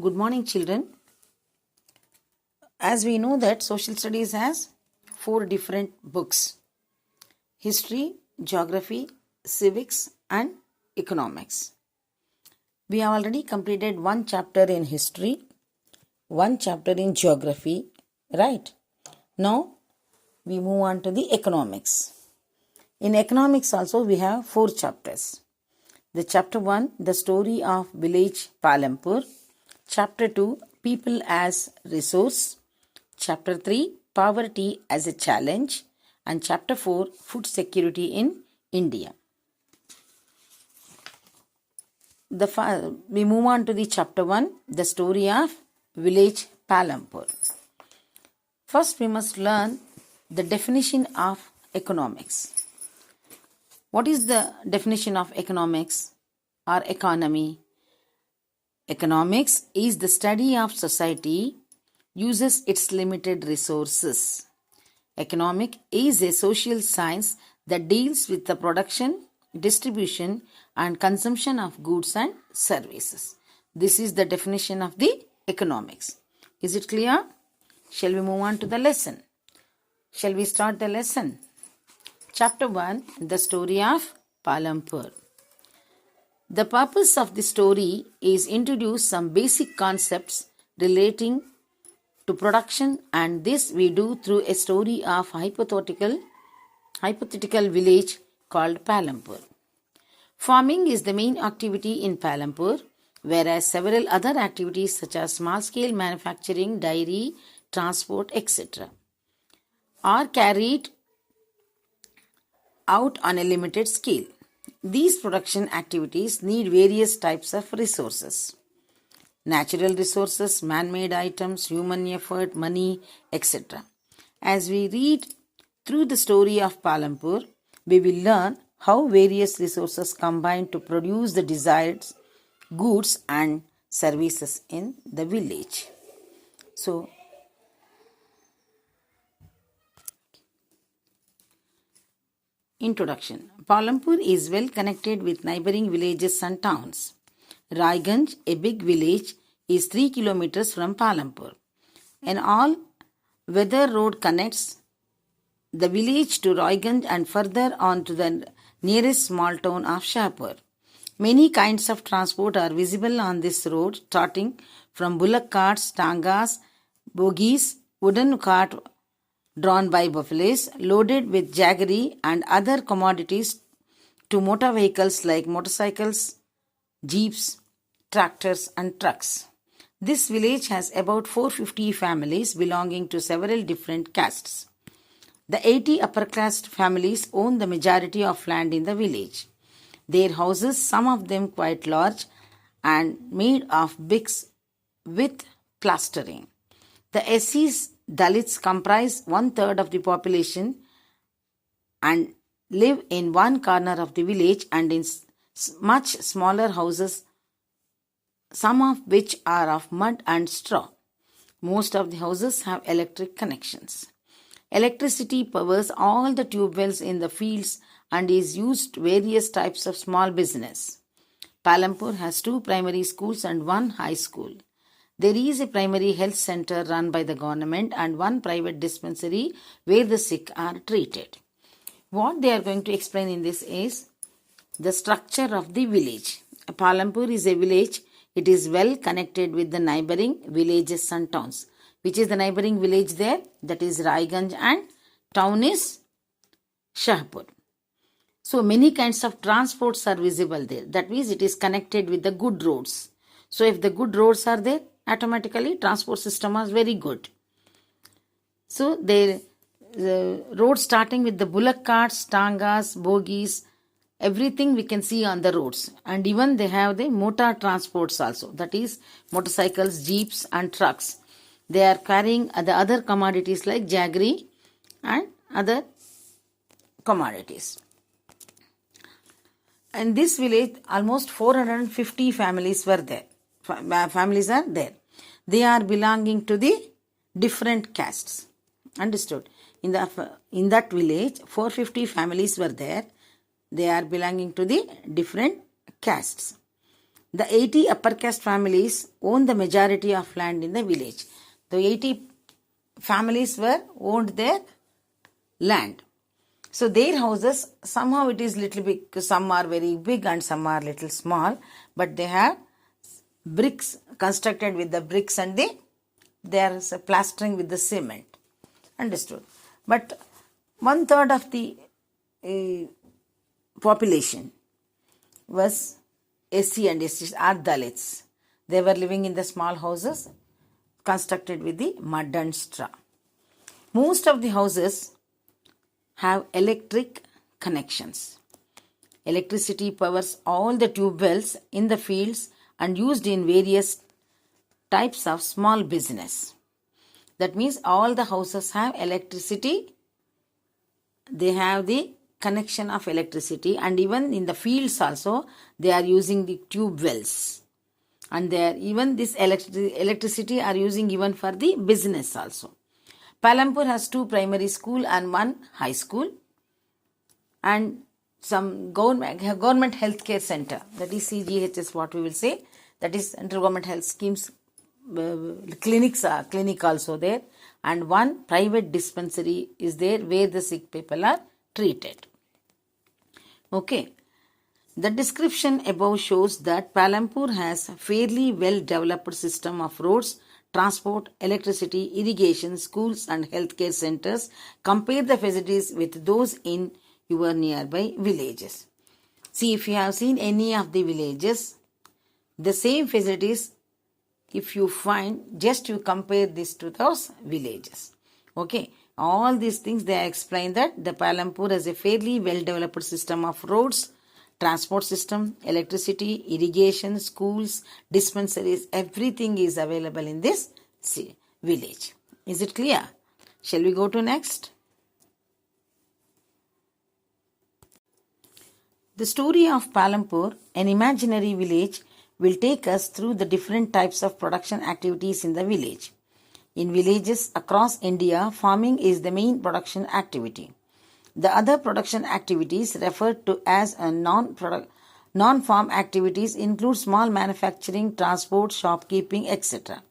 Good morning, children. As we know that social studies has 4 different books: history, geography, civics and economics. We have already completed one chapter in history, one chapter in geography, right? Now we move on to the economics. In economics also we have 4 chapters. The chapter 1, the story of village Palampur. Chapter 2, people as resource. Chapter 3, poverty as a challenge. And chapter 4, food security in India. We move on to the chapter 1, the story of village Palampur. First we must learn the definition of economics. What is the definition of economics or economy? Economics is the study of society uses its limited resources. Economic is a social science that deals with the production, distribution and consumption of goods and services. This is the definition of the economics. Is it clear? Shall we move on to the lesson? Shall we start the lesson? Chapter 1, the story of Palampur. The purpose of the story is introduce some basic concepts relating to production, and this we do through a story of hypothetical village called Palampur. Farming is the main activity in Palampur, whereas several other activities such as small-scale manufacturing, dairy, transport, etc. are carried out on a limited scale. These production activities need various types of resources: natural resources, man-made items, human effort, money, etc. As we read through the story of Palampur, we will learn how various resources combine to produce the desired goods and services in the village. So, introduction. Palampur is well connected with neighboring villages and towns. Raiganj, a big village, is 3 kilometers from Palampur. An all-weather road connects the village to Raiganj and further on to the nearest small town of Shahpur. Many kinds of transport are visible on this road, starting from bullock carts, tangas, bogies, wooden cart drawn by buffaloes, loaded with jaggery and other commodities, to motor vehicles like motorcycles, jeeps, tractors and trucks. This village has about 450 families belonging to several different castes. The 80 upper caste families own the majority of land in the village. Their houses, some of them quite large and made of bricks with plastering. The SCs, Dalits, comprise 1/3 of the population and live in one corner of the village and in much smaller houses, some of which are of mud and straw. Most of the houses have electric connections. Electricity powers all the tube wells in the fields and is used various types of small business. Palampur has 2 primary schools and 1 high school. There is a primary health center run by the government and 1 private dispensary where the sick are treated. What they are going to explain in this is the structure of the village. Palampur is a village. It is well connected with the neighboring villages and towns. Which is the neighboring village there? That is Raiganj, and town is Shahpur. So many kinds of transports are visible there. That means it is connected with the good roads. So if the good roads are there, automatically transport system is very good. So the road starting with the bullock carts, tangas, bogies, everything we can see on the roads. And even they have the motor transports also. That is motorcycles, jeeps and trucks. They are carrying the other commodities like jaggery and other commodities. In this village, almost 450 families were there. Families are there. They are belonging to the different castes. Understood? In that village, 450 families were there. They are belonging to the different castes. The 80 upper caste families own the majority of land in the village. The 80 families owned their land. So their houses, somehow it is little big, some are very big and some are little small, but they have bricks constructed with the bricks and they are plastering with the cement. Understood? But 1/3 of the population was SC and ST are Dalits. They were living in the small houses constructed with the mud and straw. Most of the houses have electric connections. Electricity powers all the tube wells in the fields and used in various types of small business. That means all the houses have electricity. They have the connection of electricity, and even in the fields also they are using the tube wells, and they are even this electricity are using even for the business also. Palampur has 2 primary school and 1 high school, and some government healthcare center, that is CGHS, what we will say, that is central government health schemes. Clinic also there, and 1 private dispensary is there where the sick people are treated. Okay. The description above shows that Palampur has a fairly well developed system of roads, transport, electricity, irrigation, schools and healthcare centers. Compare the facilities with those in your nearby villages. See, if you have seen any of the villages, the same facilities, if you find, just you compare this to those villages. Okay. All these things they explain that the Palampur has a fairly well developed system of roads, transport system, electricity, irrigation, schools, dispensaries, everything is available in this village. Is it clear? Shall we go to next? The story of Palampur, an imaginary village, will take us through the different types of production activities in the village. In villages across India, farming is the main production activity. The other production activities referred to as a non-farm activities include small manufacturing, transport, shopkeeping, etc.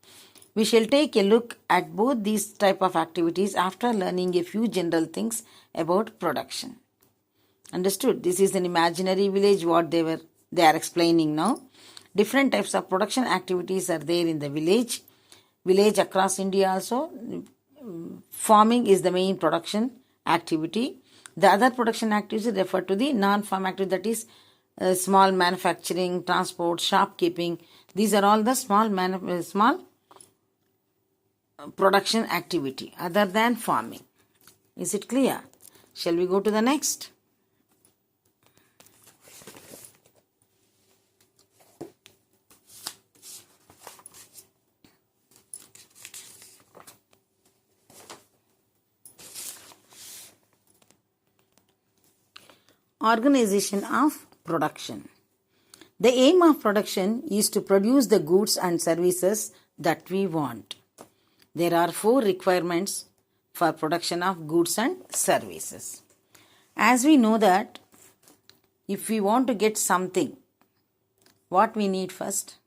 We shall take a look at both these type of activities after learning a few general things about production. Understood? This is an imaginary village, what they are explaining now. Different types of production activities are there in the village. Village across India also, farming is the main production activity. The other production activities refer to the non-farm activity, that is small manufacturing, transport, shopkeeping. These are all the small production activity other than farming. Is it clear? Shall we go to the next? Organization of production. The aim of production is to produce the goods and services that we want. There are 4 requirements for production of goods and services. As we know that if we want to get something, what we need first?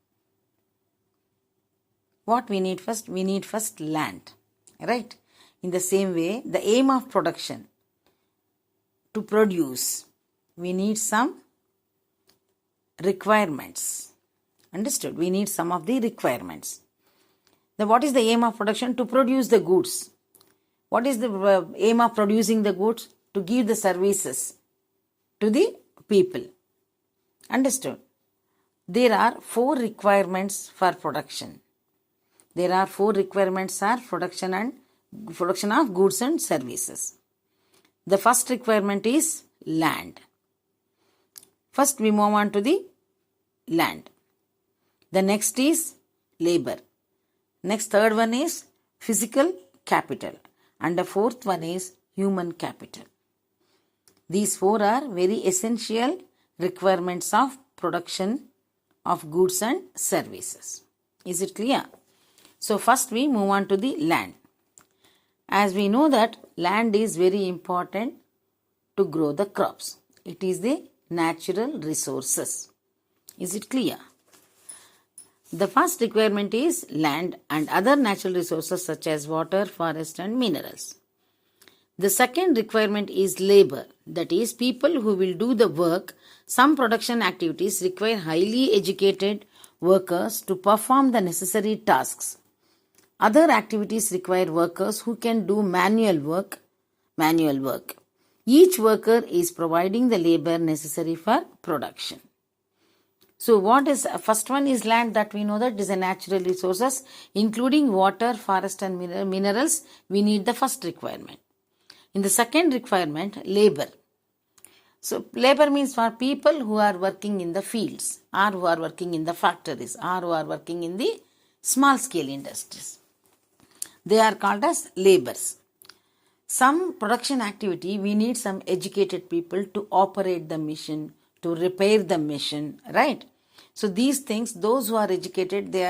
What we need first? We need first land. Right? In the same way, the aim of production, to produce, we need some requirements. Understood? We need some of the requirements. What is the aim of production? To produce the goods. What is the aim of producing the goods? To give the services to the people. Understood? There are 4 requirements for production. There are 4 requirements for production of goods and services. The first requirement is land. First we move on to the land. The next is labor. Next, third one is physical capital. And the fourth one is human capital. These 4 are very essential requirements of production of goods and services. Is it clear? So first we move on to the land. As we know that land is very important to grow the crops. It is the natural resources. Is it clear? The first requirement is land and other natural resources such as water, forest and minerals. The second requirement is labor, that is, people who will do the work. Some production activities require highly educated workers to perform the necessary tasks. Other activities require workers who can do manual work. Each worker is providing the labor necessary for production. So what is first one is land, that we know that is a natural resources including water, forest and minerals. We need the first requirement. In the second requirement, labor. So labor means for people who are working in the fields or who are working in the factories or who are working in the small scale industries. They are called as laborers. Some production activity, we need some educated people to operate the machine, to repair the machine, right? So these things, those who are educated, they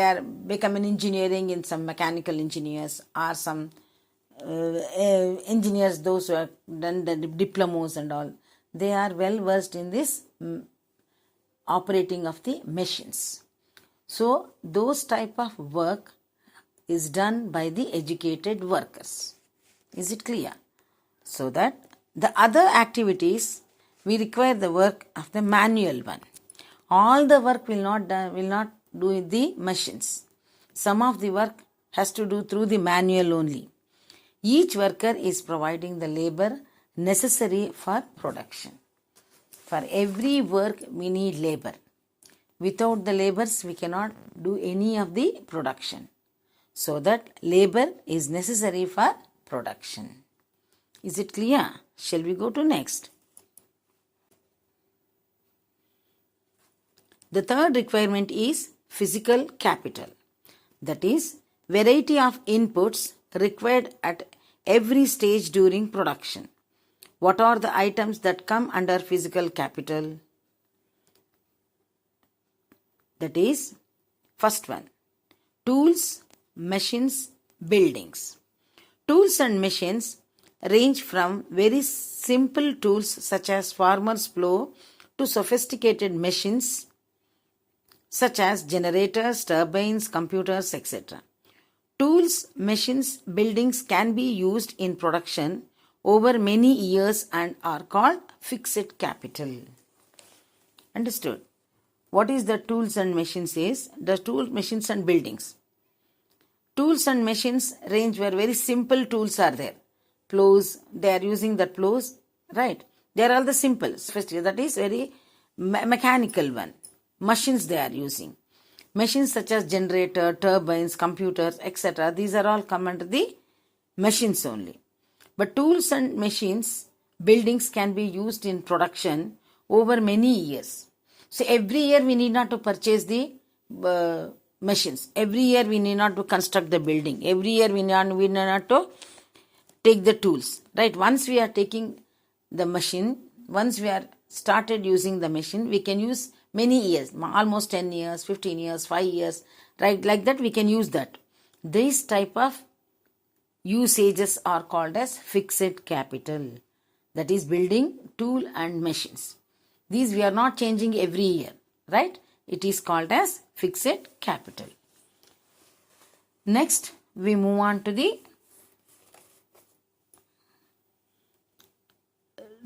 are becoming engineering in some mechanical engineers or some engineers, those who have done the diplomas and all. They are well versed in this operating of the machines. So those type of work is done by the educated workers. Is it clear? So that the other activities, we require the work of the manual one. All the work will not do the machines. Some of the work has to do through the manual only. Each worker is providing the labor necessary for production. For every work we need labor. Without the laborers we cannot do any of the production. So that labor is necessary for production. Is it clear? Shall we go to next? The third requirement is physical capital. That is, variety of inputs required at every stage during production. What are the items that come under physical capital? That is, first one, tools, machines, buildings. Tools and machines range from very simple tools such as farmer's plow to sophisticated machines such as generators, turbines, computers, etc. Tools, machines, buildings can be used in production over many years and are called fixed capital. Understood? What is the tools and machines is? The tools, machines and buildings. Tools and machines range where very simple tools are there. Plows, they are using the plows, right? They are all the simple. That is very mechanical one. Machines they are using. Machines such as generator, turbines, computers, etc. These are all come under the machines only. But tools and machines, buildings can be used in production over many years. So every year we need not to purchase the machines. Every year we need not to construct the building. Every year we need not to take the tools. Right? Once we are taking the machine, once we are started using the machine, we can use many years, almost 10 years, 15 years, 5 years, right? Like that we can use that. This type of usages are called as fixed capital. That is building, tool and machines. These we are not changing every year, right? It is called as fixed capital. Next, we move on to the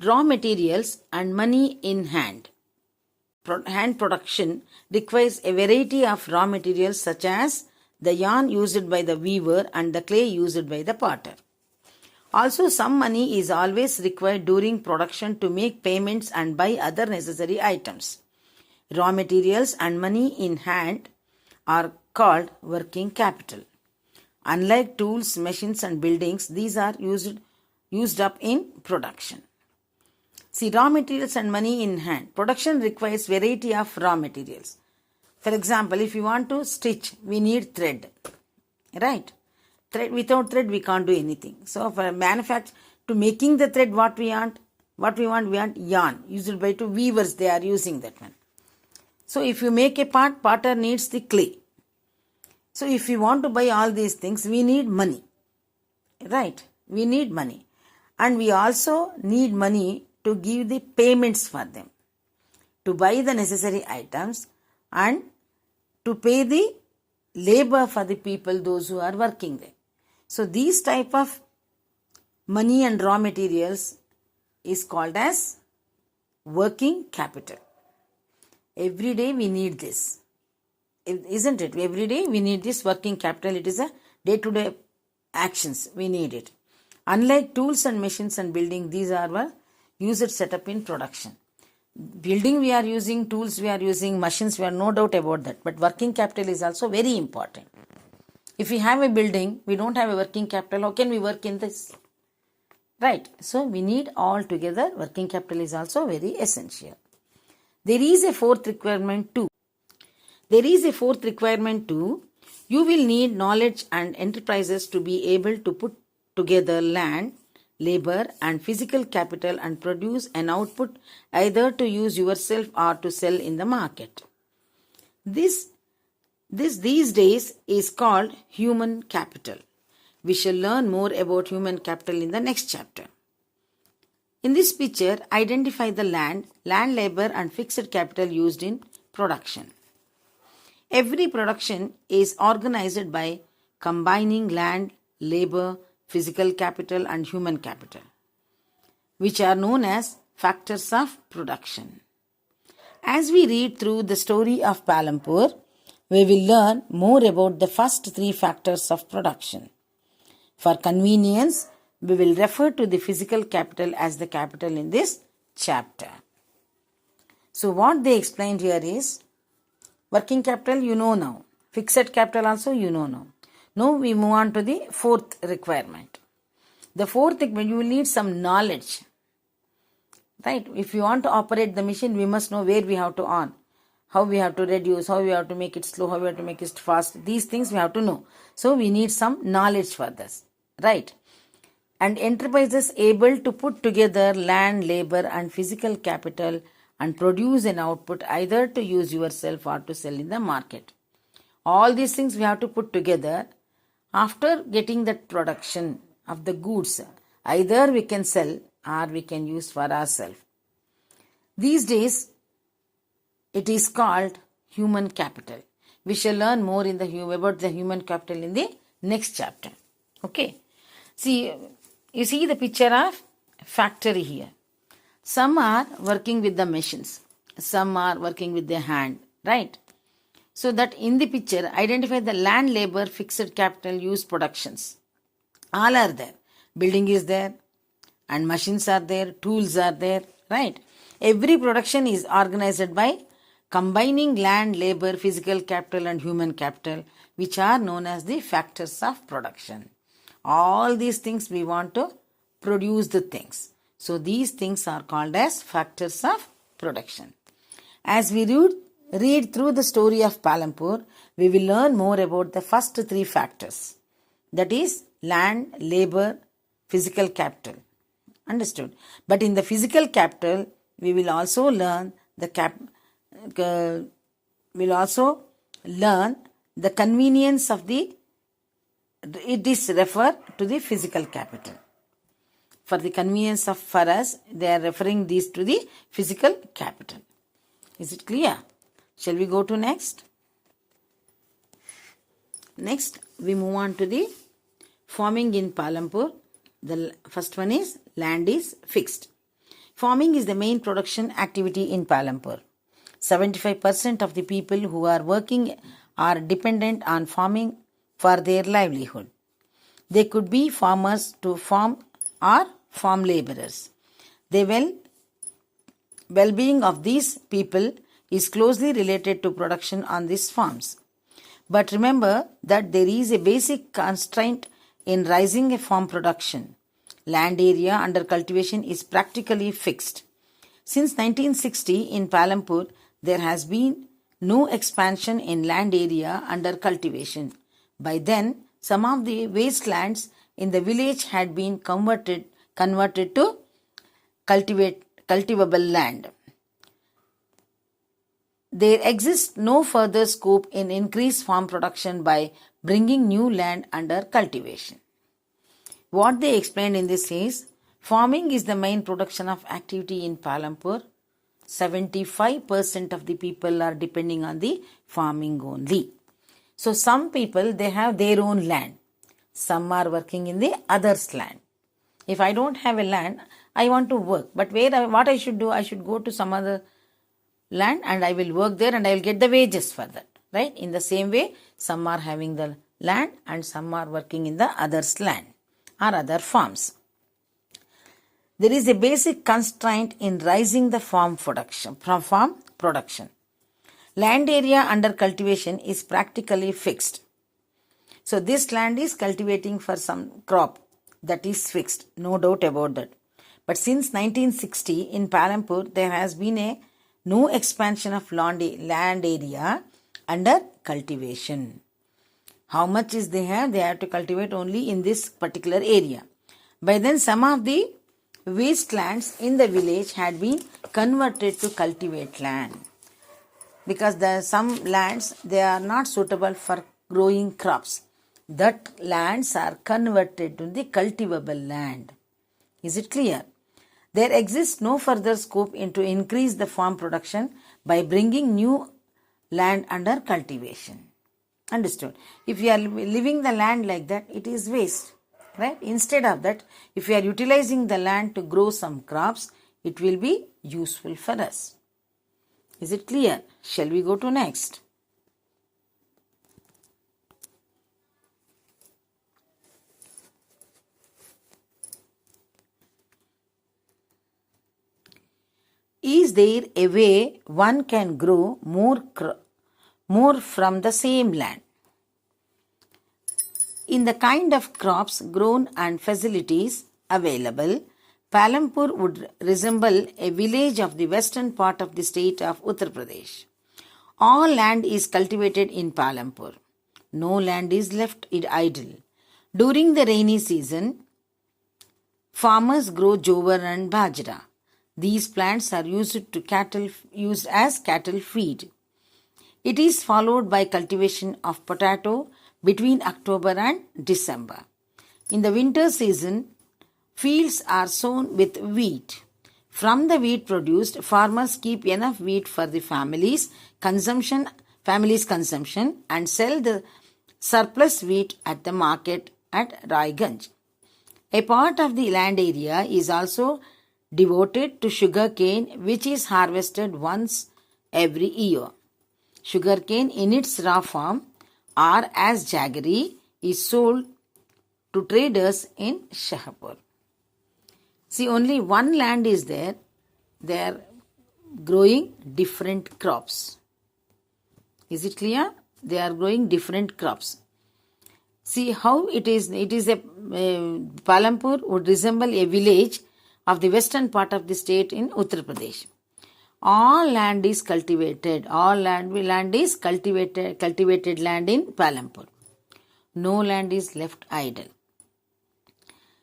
raw materials and money in hand. Hand production requires a variety of raw materials such as the yarn used by the weaver and the clay used by the potter. Also, some money is always required during production to make payments and buy other necessary items. Raw materials and money in hand are called working capital. Unlike tools, machines and buildings, these are used up in production. See, raw materials and money in hand. Production requires variety of raw materials. For example, if you want to stitch, we need thread, right? Thread, without thread, we can't do anything. So, for to making the thread, what we want yarn. Used by to weavers, they are using that one. So, if you make a part, potter needs the clay. So, if you want to buy all these things, we need money, right? We need money. And we also need money to give the payments for them, to buy the necessary items and to pay the labor for the people, those who are working there. So these type of money and raw materials is called as working capital. Every day we need this, isn't it? Every day we need this working capital. It is a day-to-day actions. We need it. Unlike tools and machines and building, these are our used setup in production. Building we are using, tools we are using, machines we are, no doubt about that. But working capital is also very important. If we have a building, we don't have a working capital, how can we work in this? Right. So we need all together. Working capital is also very essential. There is a fourth requirement too. You will need knowledge and enterprises to be able to put together land, labor and physical capital and produce an output either to use yourself or to sell in the market. This these days is called human capital. We shall learn more about human capital in the next chapter. In this picture, identify the land, labor and fixed capital used in production. Every production is organized by combining land, labor, physical capital and human capital, which are known as factors of production. As we read through the story of Palampur, we will learn more about the first three factors of production. For convenience, we will refer to the physical capital as the capital in this chapter. So what they explained here is, working capital you know now, fixed capital also you know now. Now we move on to the fourth requirement. The fourth requirement, you will need some knowledge. Right? If you want to operate the machine, we must know where we have to on, how we have to reduce, how we have to make it slow, how we have to make it fast. These things we have to know. So we need some knowledge for this. Right? And enterprises able to put together land, labor and physical capital and produce an output either to use yourself or to sell in the market. All these things we have to put together. After getting that production of the goods, either we can sell or we can use for ourselves. These days, it is called human capital. We shall learn more in about the human capital in the next chapter. Okay. See, you see the picture of factory here. Some are working with the machines. Some are working with their hand. Right? So that in the picture, identify the land, labor, fixed capital, use productions. All are there. Building is there and machines are there, tools are there, right? Every production is organized by combining land, labor, physical capital and human capital, which are known as the factors of production. All these things we want to produce the things. So these things are called as factors of production. As we read through the story of Palampur, we will learn more about the first three factors. That is land, labor, physical capital. Understood? But in the physical capital, we will also learn the convenience of the. It is referred to the physical capital. For the convenience of for us, they are referring these to the physical capital. Is it clear? Shall we go to next? Next, we move on to the farming in Palampur. The first one is land is fixed. Farming is the main production activity in Palampur. 75% of the people who are working are dependent on farming for their livelihood. They could be farmers to farm or farm laborers. The well-being of these people is closely related to production on these farms. But remember that there is a basic constraint in raising a farm production. Land area under cultivation is practically fixed. Since 1960 in Palampur, there has been no expansion in land area under cultivation. By then, some of the wastelands in the village had been converted to cultivable land. There exists no further scope in increased farm production by bringing new land under cultivation. What they explained in this is, farming is the main production of activity in Palampur. 75% of the people are depending on the farming only. So some people, they have their own land. Some are working in the others' land. If I don't have a land, I want to work. But what I should do? I should go to some other land and I will work there and I will get the wages for that. Right? In the same way, some are having the land and some are working in the others' land or other farms. There is a basic constraint in raising the farm production. Land area under cultivation is practically fixed. So this land is cultivating for some crop that is fixed, no doubt about that. But since 1960 in Palampur, there has been no expansion of land area under cultivation. How much is they have? They have to cultivate only in this particular area. By then, some of the wastelands in the village had been converted to cultivate land. Because there are some lands, they are not suitable for growing crops. That lands are converted to the cultivable land. Is it clear? There exists no further scope to increase the farm production by bringing new land under cultivation. Understood? If you are leaving the land like that, it is waste. Right? Instead of that, if you are utilizing the land to grow some crops, it will be useful for us. Is it clear? Shall we go to next? Is there a way one can grow more from the same land? In the kind of crops grown and facilities available, Palampur would resemble a village of the western part of the state of Uttar Pradesh. All land is cultivated in Palampur. No land is left idle. During the rainy season, farmers grow jowar and bajra. These plants are used as cattle feed. It is followed by cultivation of potato between October and December. In the winter season, fields are sown with wheat. From the wheat produced, farmers keep enough wheat for the family's consumption and sell the surplus wheat at the market at Raiganj. A part of the land area is also devoted to sugarcane, which is harvested once every year. Sugarcane in its raw form or as jaggery is sold to traders in Shahpur. See, only one land is there. They are growing different crops. Is it clear? They are growing different crops. See how it is. It is Palampur would resemble a village of the western part of the state in Uttar Pradesh. All land is cultivated. All land is cultivated land in Palampur. No land is left idle.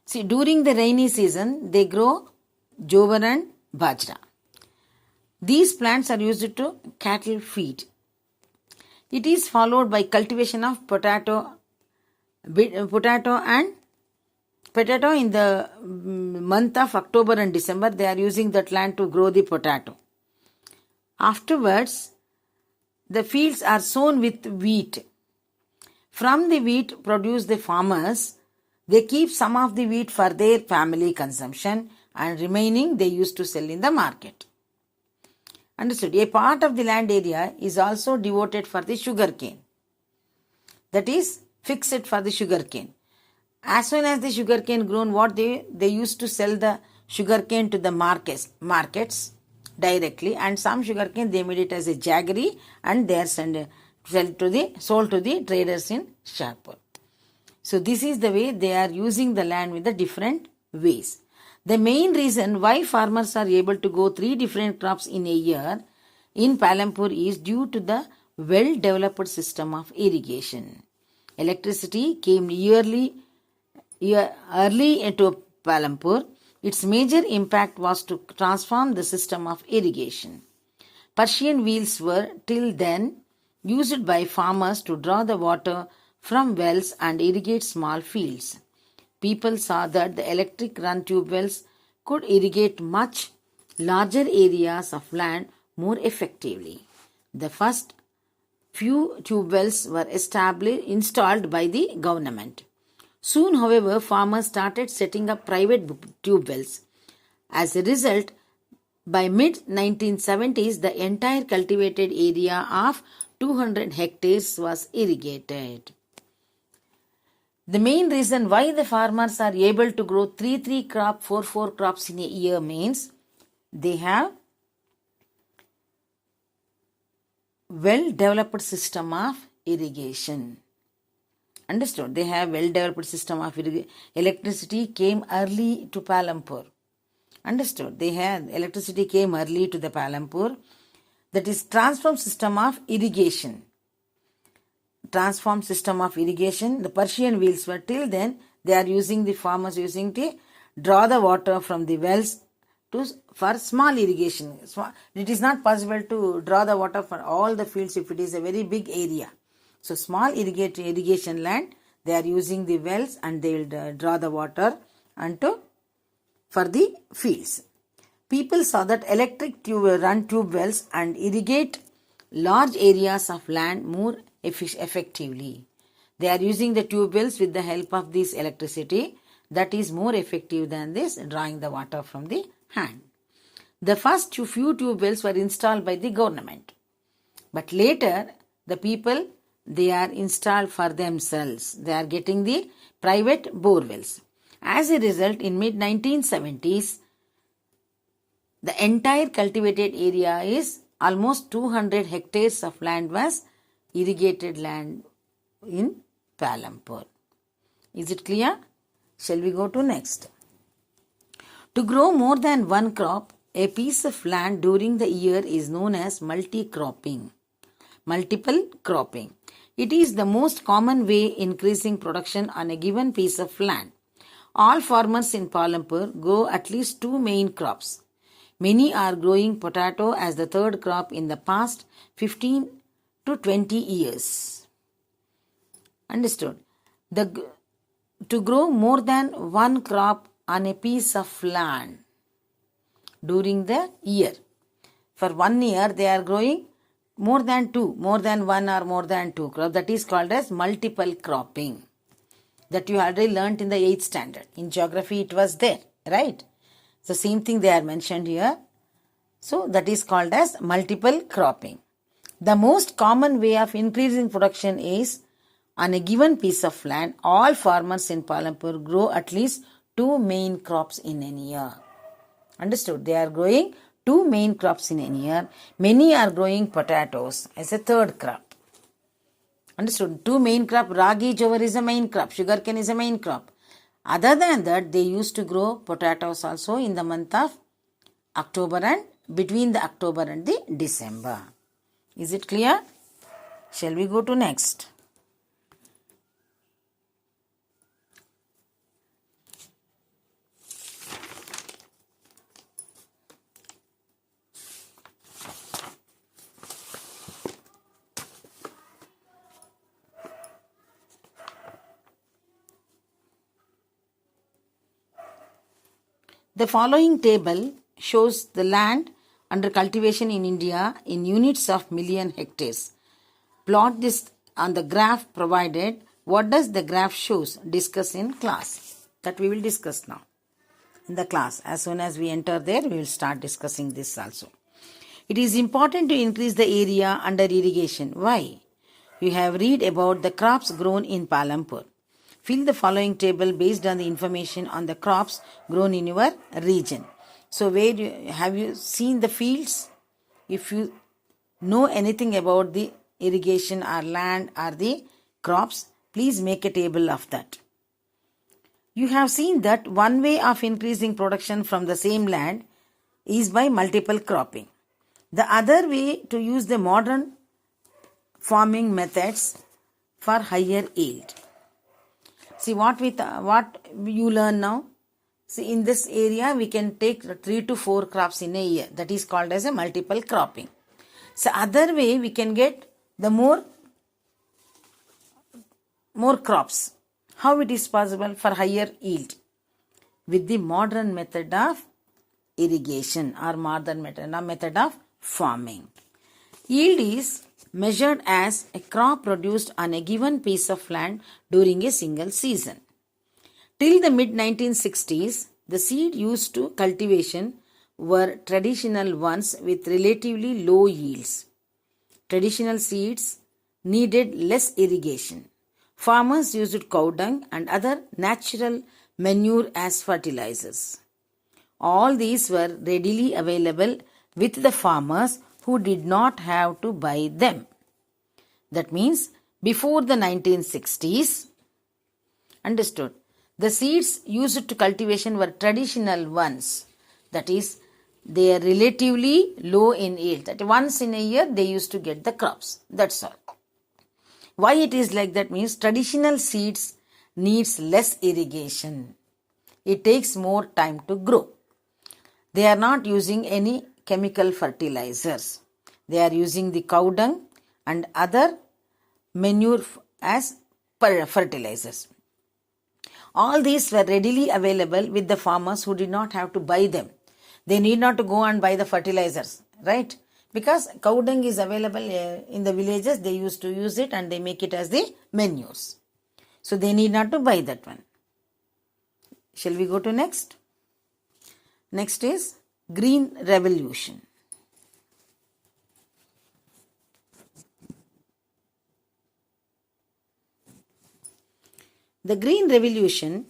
See, during the rainy season, they grow jowar and bajra. These plants are used to cattle feed. It is followed by cultivation of potato in the month of October and December. They are using that land to grow the potato. Afterwards, the fields are sown with wheat. From the wheat produced the farmers, they keep some of the wheat for their family consumption and remaining they used to sell in the market. Understood? A part of the land area is also devoted for the sugarcane. That is fixed for the sugarcane. As soon as the sugarcane grown, what they used to sell the sugarcane to the markets directly, and some sugarcane they made it as a jaggery and they are sold to the traders in Shahpur. So this is the way they are using the land with the different ways. The main reason why farmers are able to grow 3 different crops in a year in Palampur is due to the well-developed system of irrigation. Electricity came early into Palampur. Its major impact was to transform the system of irrigation. Persian wheels were till then used by farmers to draw the water from wells and irrigate small fields. People saw that the electric run tube wells could irrigate much larger areas of land more effectively. The first few tube wells were installed by the government. Soon, however, farmers started setting up private tube wells. As a result, by mid 1970s, the entire cultivated area of 200 hectares was irrigated. The main reason why the farmers are able to grow 3 crop, 4 crops in a year means they have well developed system of irrigation. Understood? They have well developed system of irrigation. Electricity came early to Palampur. Understood? They had electricity came early to the Palampur. That is transform system of irrigation. Transform system of irrigation. The Persian wheels were till then they are using the farmers using to draw the water from the wells for small irrigation. It is not possible to draw the water for all the fields if it is a very big area. So small irrigation land, they are using the wells and they will draw the water for the fields. People saw that electric run tube wells and irrigate large areas of land more effectively. They are using the tube wells with the help of this electricity that is more effective than this drawing the water from the hand. The first few tube wells were installed by the government. But later, the people, they are installed for themselves. They are getting the private bore wells. As a result, in mid 1970s, the entire cultivated area is almost 200 hectares of land was irrigated land in Palampur. Is it clear? Shall we go to next? To grow more than one crop, a piece of land during the year is known as multi-cropping. Multiple cropping. It is the most common way increasing production on a given piece of land. All farmers in Palampur grow at least 2 main crops. Many are growing potato as the third crop in the past 15 to 20 years. Understood? To grow more than one crop on a piece of land during the year. For 1 year, they are growing more than one or more than two crops. That is called as multiple cropping. That you already learnt in the 8th standard. In geography, it was there, right? So, same thing they are mentioned here. So, that is called as multiple cropping. The most common way of increasing production is on a given piece of land, all farmers in Palampur grow at least 2 main crops in a year. Understood? They are growing 2 main crops in a year. Many are growing potatoes as a third crop. Understood? 2 main crop, ragi jowar is a main crop, sugarcane is a main crop. Other than that, they used to grow potatoes also in the month of October and between the October and the December. Is it clear? Shall we go to next? The following table shows the land under cultivation in India in units of million hectares. Plot this on the graph provided. What does the graph shows? Discuss in class. That we will discuss now in the class. As soon as we enter there, we will start discussing this also. It is important to increase the area under irrigation. Why? You have read about the crops grown in Palampur. Fill the following table based on the information on the crops grown in your region. So, have you seen the fields? If you know anything about the irrigation or land or the crops, please make a table of that. You have seen that one way of increasing production from the same land is by multiple cropping. The other way to use the modern farming methods for higher yield. See what you learn now. See, in this area we can take 3 to 4 crops in a year. That is called as a multiple cropping. So other way we can get the more crops. How it is possible for higher yield? With the modern method of irrigation or modern method of farming. Yield is measured as a crop produced on a given piece of land during a single season. Till the mid 1960s, the seed used to cultivation were traditional ones with relatively low yields. Traditional seeds needed less irrigation. Farmers used cow dung and other natural manure as fertilizers. All these were readily available with the farmers who did not have to buy them. That means before the 1960s, understood, the seeds used to cultivation were traditional ones. That is, they are relatively low in yield. That once in a year they used to get the crops. That's all. Why it is like that means traditional seeds needs less irrigation. It takes more time to grow. They are not using any chemical fertilizers. They are using the cow dung and other manure as fertilizers. All these were readily available with the farmers who did not have to buy them. They need not to go and buy the fertilizers, right? Because cow dung is available in the villages, they used to use it and they make it as the manures. So they need not to buy that one. Shall we go to next? Next is Green Revolution. The Green Revolution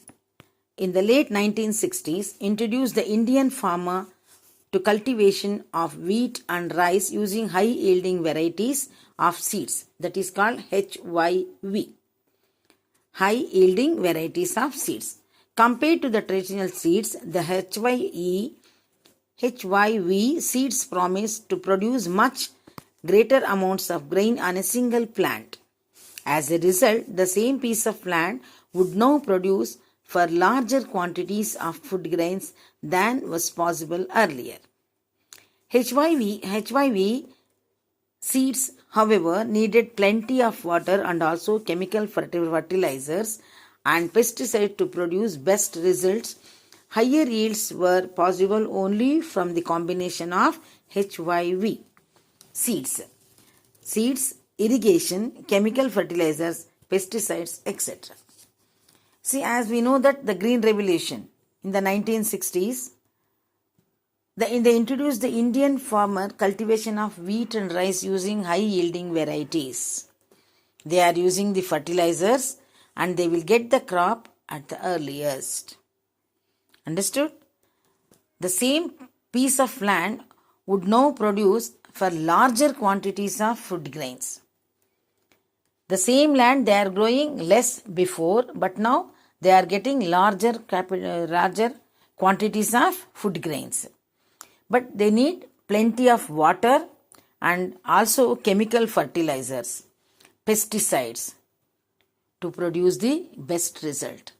in the late 1960s introduced the Indian farmer to cultivation of wheat and rice using high-yielding varieties of seeds. That is called HYV. High-yielding varieties of seeds. Compared to the traditional seeds, the HYV seeds promise to produce much greater amounts of grain on a single plant. As a result, the same piece of land would now produce for larger quantities of food grains than was possible earlier. HYV seeds, however, needed plenty of water and also chemical fertilizers and pesticides to produce best results. Higher yields were possible only from the combination of HYV seeds, irrigation, chemical fertilizers, pesticides, etc. See, as we know that the Green Revolution in the 1960s, they introduced the Indian farmer cultivation of wheat and rice using high-yielding varieties. They are using the fertilizers and they will get the crop at the earliest. Understood? The same piece of land would now produce for larger quantities of food grains. The same land they are growing less before, but now they are getting larger quantities of food grains. But they need plenty of water and also chemical fertilizers, pesticides to produce the best result.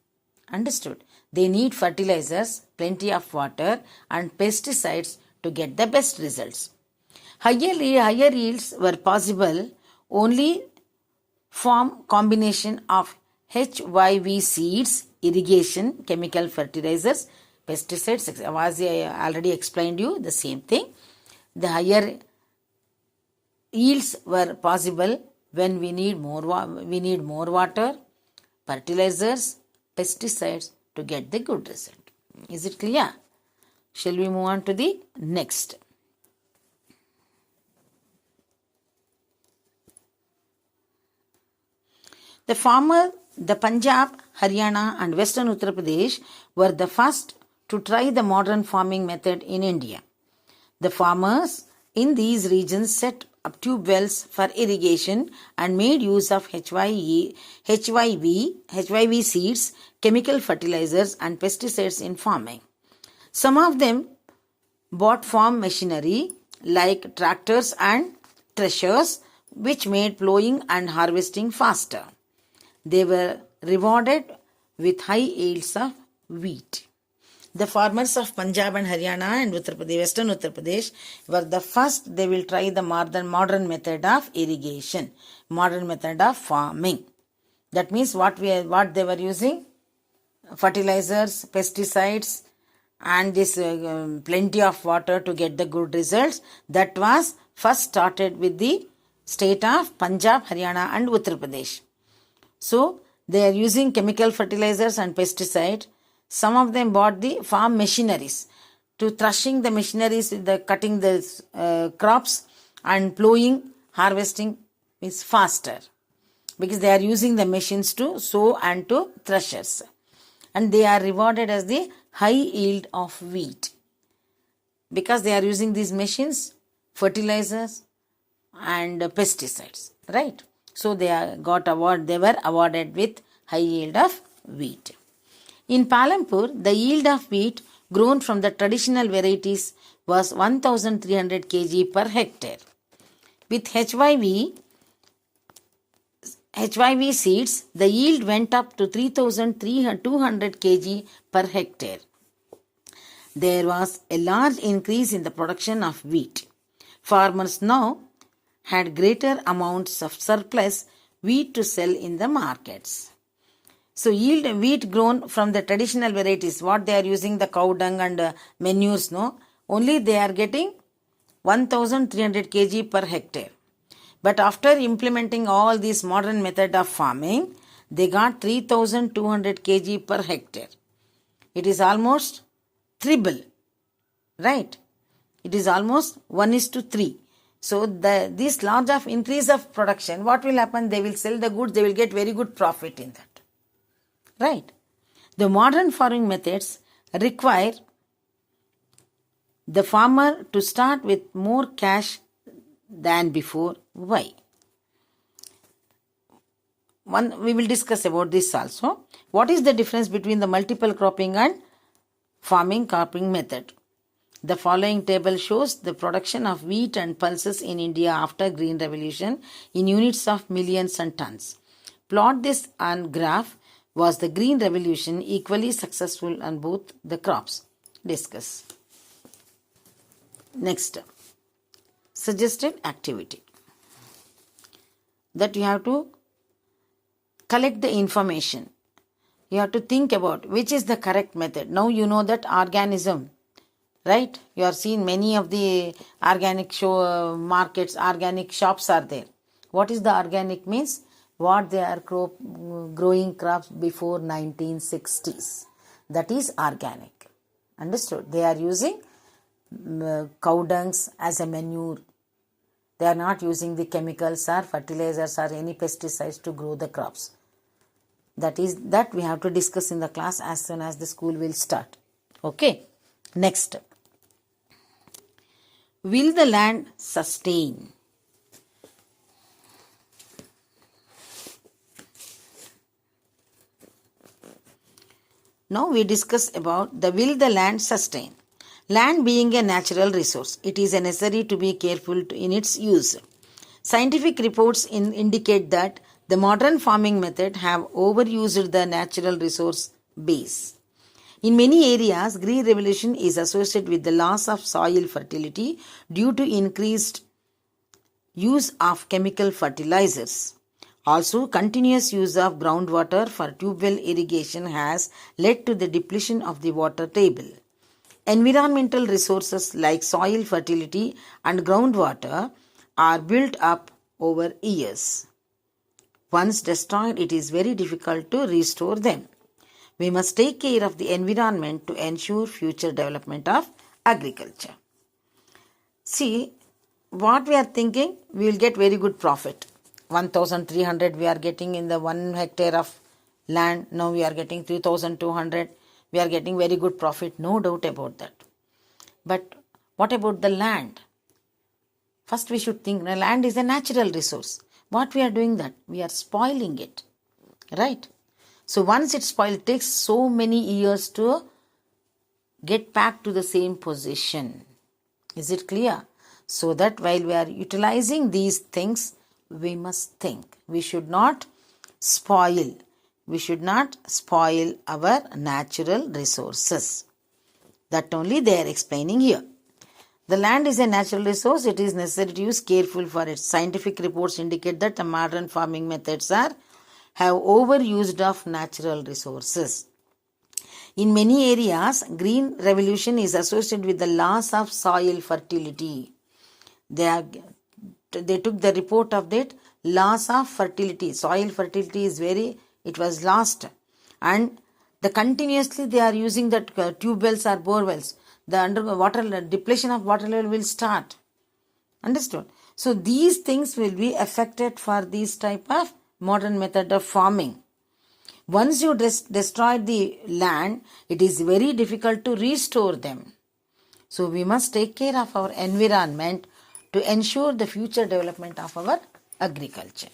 Understood? They need fertilizers, plenty of water and pesticides to get the best results. Higher yields were possible only from combination of HYV seeds, irrigation, chemical fertilizers, pesticides, as I already explained you, the same thing. The higher yields were possible when we need more water, fertilizers, pesticides to get the good result. Is it clear? Shall we move on to the next? The Punjab, Haryana and Western Uttar Pradesh were the first to try the modern farming method in India. The farmers in these regions set up tube wells for irrigation and made use of HYV seeds, chemical fertilizers and pesticides in farming. Some of them bought farm machinery like tractors and threshers, which made plowing and harvesting faster. They were rewarded with high yields of wheat. The farmers of Punjab and Haryana and Western Uttar Pradesh were the first. They will try the modern method of irrigation, modern method of farming. That means what they were using? Fertilizers, pesticides and this plenty of water to get the good results. That was first started with the state of Punjab, Haryana and Uttar Pradesh. So they are using chemical fertilizers and pesticides. Some of them bought the farm machineries to threshing the machineries, the cutting the crops and plowing, harvesting is faster because they are using the machines to sow and to threshers, and they are rewarded as the high yield of wheat because they are using these machines, fertilizers and pesticides, right? So they were awarded with high yield of wheat. In Palampur, the yield of wheat grown from the traditional varieties was 1300 kg per hectare. With HYV seeds, the yield went up to 3200 kg per hectare. There was a large increase in the production of wheat. Farmers now had greater amounts of surplus wheat to sell in the markets. So yield wheat grown from the traditional varieties, what they are using, the cow dung and manures, no, only they are getting 1300 kg per hectare. But after implementing all this modern method of farming, they got 3200 kg per hectare. It is almost triple, right? It is almost 1:3. So this large of increase of production, what will happen? They will sell the goods, they will get very good profit in that, right? The modern farming methods require the farmer to start with more cash than before. Why? We will discuss about this also. What is the difference between the multiple cropping and farming cropping method? The following table shows the production of wheat and pulses in India after Green Revolution in units of millions and tons. Plot this on graph. Was the Green Revolution equally successful on both the crops? Discuss. Next, suggested activity. That you have to collect the information. You have to think about which is the correct method. Now you know that organism, right? You are seeing many of the organic markets, organic shops are there. What is the organic means? What they are growing crops before 1960s. That is organic. Understood? They are using cow dungs as a manure. They are not using the chemicals or fertilizers or any pesticides to grow the crops. That we have to discuss in the class as soon as the school will start. Okay. Next. Will the land sustain? Now we discuss about will the land sustain. Land being a natural resource, it is necessary to be careful in its use. Scientific reports indicate that the modern farming method have overused the natural resource base. In many areas, Green Revolution is associated with the loss of soil fertility due to increased use of chemical fertilizers. Also, continuous use of groundwater for tubewell irrigation has led to the depletion of the water table. Environmental resources like soil fertility and groundwater are built up over years. Once destroyed, it is very difficult to restore them. We must take care of the environment to ensure future development of agriculture. See, what we are thinking, we will get very good profit. 1300 we are getting in the 1 hectare of land. Now we are getting 3200. We are getting very good profit, no doubt about that. But what about the land? First we should think the land is a natural resource. What we are doing that? We are spoiling it, right? So once it's spoiled, it takes so many years to get back to the same position. Is it clear? So that while we are utilizing these things, we must think. We should not spoil. We should not spoil our natural resources. That only they are explaining here. The land is a natural resource. It is necessary to use careful for it. Scientific reports indicate that the modern farming methods have overused of natural resources. In many areas, green revolution is associated with the loss of soil fertility. They took the report of that loss of fertility. Soil fertility it was lost. And continuously they are using that tube wells or bore wells. The depletion of water level will start. Understood? So these things will be affected for this type of modern method of farming. Once you destroy the land, it is very difficult to restore them. So we must take care of our environment to ensure the future development of our agriculture.